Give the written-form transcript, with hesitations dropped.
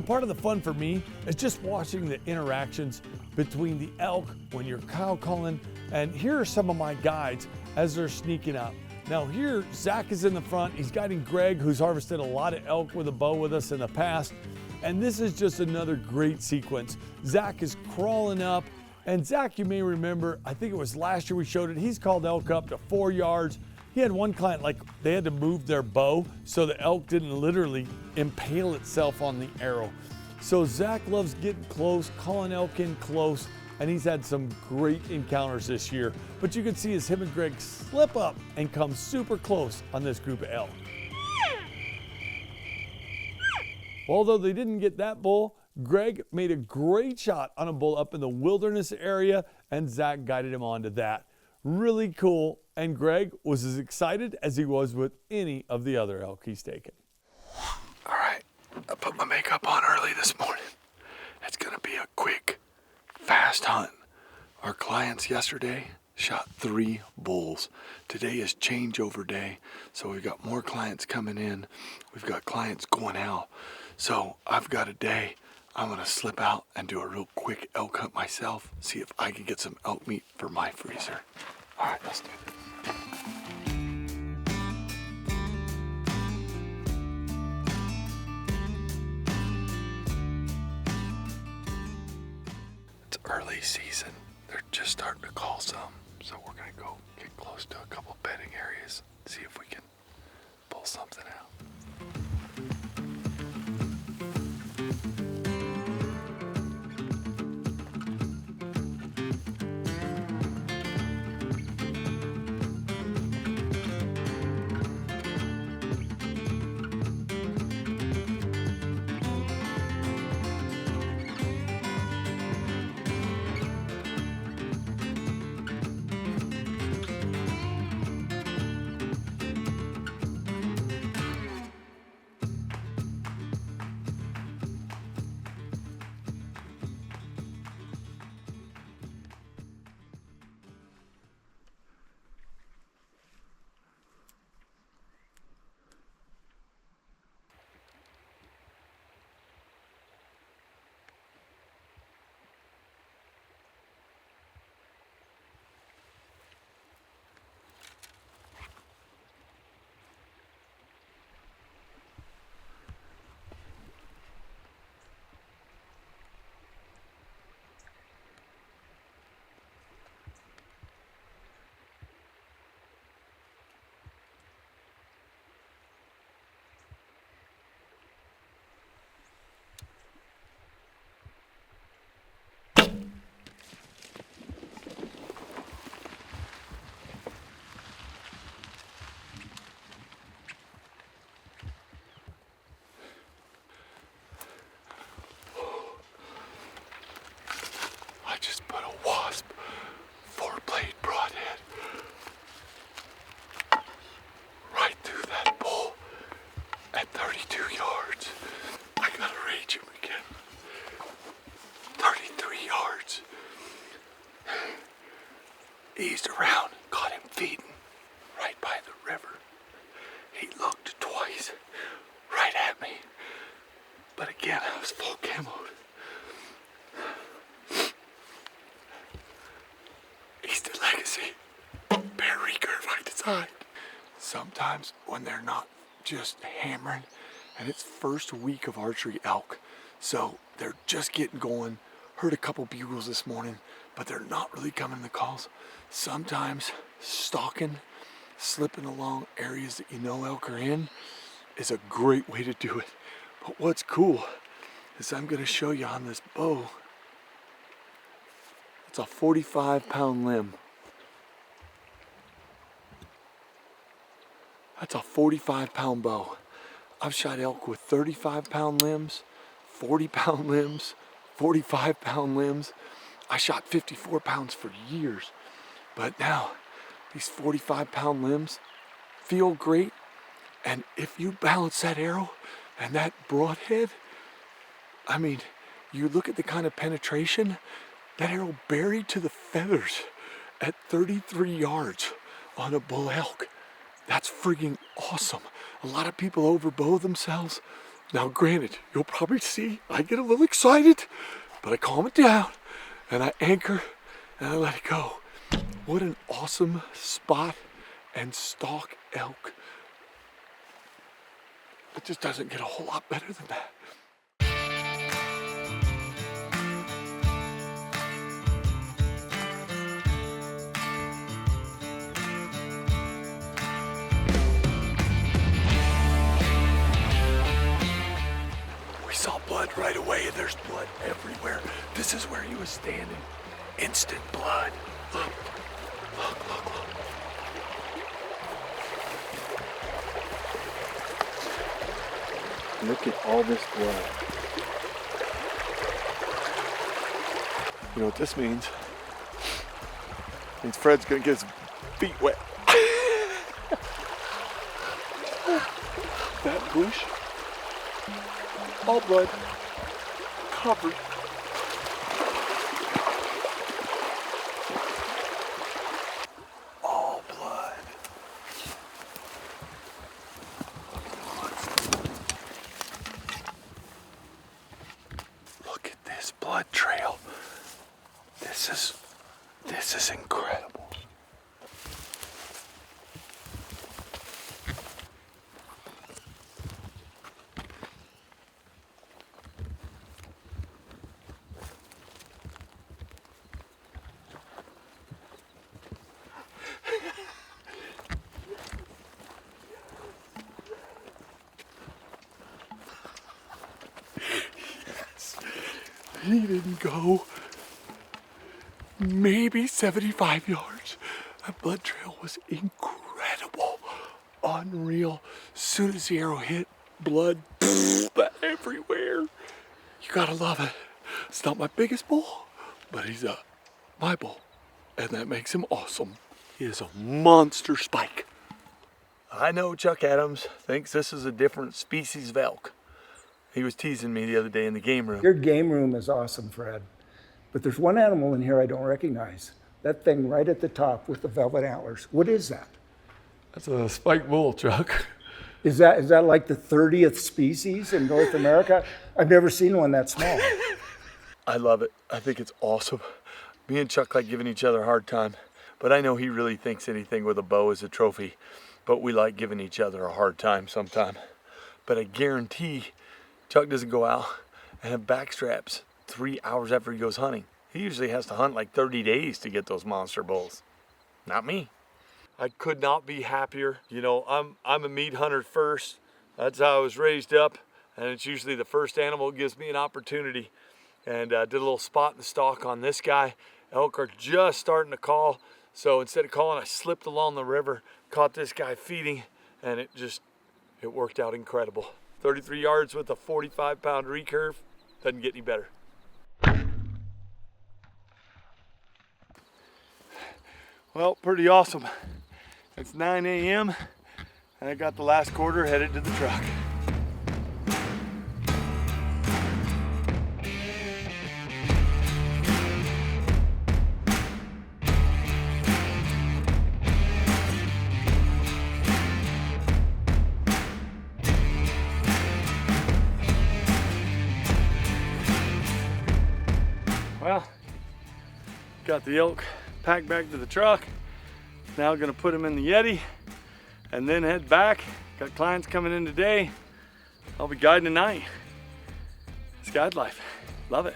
Part of the fun for me is just watching the interactions between the elk when you're cow calling, and here are some of my guides as they're sneaking up. Now here, Zach is in the front. He's guiding Greg, who's harvested a lot of elk with a bow with us in the past. And this is just another great sequence. Zach is crawling up, and Zach, you may remember, I think it was last year we showed it, he's called elk up to 4 yards. He had one client, like they had to move their bow so the elk didn't literally impale itself on the arrow. So Zach loves getting close, calling elk in close, and he's had some great encounters this year. But you can see as him and Greg slip up and come super close on this group of elk. Although they didn't get that bull, Greg made a great shot on a bull up in the wilderness area, and Zach guided him onto that. Really cool, and Greg was as excited as he was with any of the other elk he's taken. All right, I put my makeup on early this morning. It's gonna be a quick, fast hunt. Our clients yesterday shot 3 bulls. Today is changeover day, so we've got more clients coming in. We've got clients going out. So I've got a day. I'm gonna slip out and do a real quick elk hunt myself, see if I can get some elk meat for my freezer. All right, let's do this. It's early season. They're just starting to call some, so we're gonna go get close to a couple bedding areas, see if we can pull something out. Eased around, caught him feeding right by the river. He looked twice right at me, but again I was full camoed. Eastern Legacy, bear recurve I designed. Sometimes when they're not just hammering, and it's first week of archery elk, so they're just getting going. Heard a couple bugles this morning, but they're not really coming to the calls. Sometimes stalking, slipping along areas that you know elk are in is a great way to do it. But what's cool is I'm gonna show you on this bow. It's a 45-pound limb. That's a 45-pound bow. I've shot elk with 35-pound limbs, 40-pound limbs, 45-pound limbs. I shot 54 pounds for years, but now these 45-pound limbs feel great, and if you balance that arrow and that broadhead, I mean, you look at the kind of penetration, that arrow buried to the feathers at 33 yards on a bull elk. That's frigging awesome. A lot of people overbow themselves. Now granted, you'll probably see I get a little excited, but I calm it down and I anchor and I let it go. What an awesome spot and stalk elk. It just doesn't get a whole lot better than that. We saw blood right away, and there's blood everywhere. This is where he was standing. Instant blood. Look, look, look, look. Look at all this blood. You know what this means? It means Fred's gonna get his feet wet. That bush, all blood, covered. All blood. Look at this blood trail. This is incredible. Yes. He didn't go maybe 75 yards. That blood trail was incredible. Unreal. Soon as the arrow hit, blood everywhere. You gotta love it. It's not my biggest bull, but he's my bull. And that makes him awesome. He is a monster spike. I know Chuck Adams thinks this is a different species of elk. He was teasing me the other day in the game room. Your game room is awesome, Fred. But there's one animal in here I don't recognize. That thing right at the top with the velvet antlers. What is that? That's a spike bull, Chuck. Is that like the 30th species in North America? I've never seen one that small. I love it. I think it's awesome. Me and Chuck like giving each other a hard time, but I know he really thinks anything with a bow is a trophy, but we like giving each other a hard time sometime. But I guarantee Chuck doesn't go out and have back straps 3 hours after he goes hunting. He usually has to hunt like 30 days to get those monster bulls. Not me. I could not be happier. You know, I'm a meat hunter first. That's how I was raised up, and it's usually the first animal that gives me an opportunity. And did a little spot in the stalk on this guy. Elk are just starting to call, so instead of calling, I slipped along the river, caught this guy feeding, and it worked out incredible. 33 yards with a 45-pound recurve. Doesn't get any better. Well, pretty awesome. It's 9 a.m. and I got the last quarter headed to the truck. Well, got the elk packed back to the truck. Now gonna put him in the Yeti and then head back. Got clients coming in today. I'll be guiding tonight. It's guide life. Love it.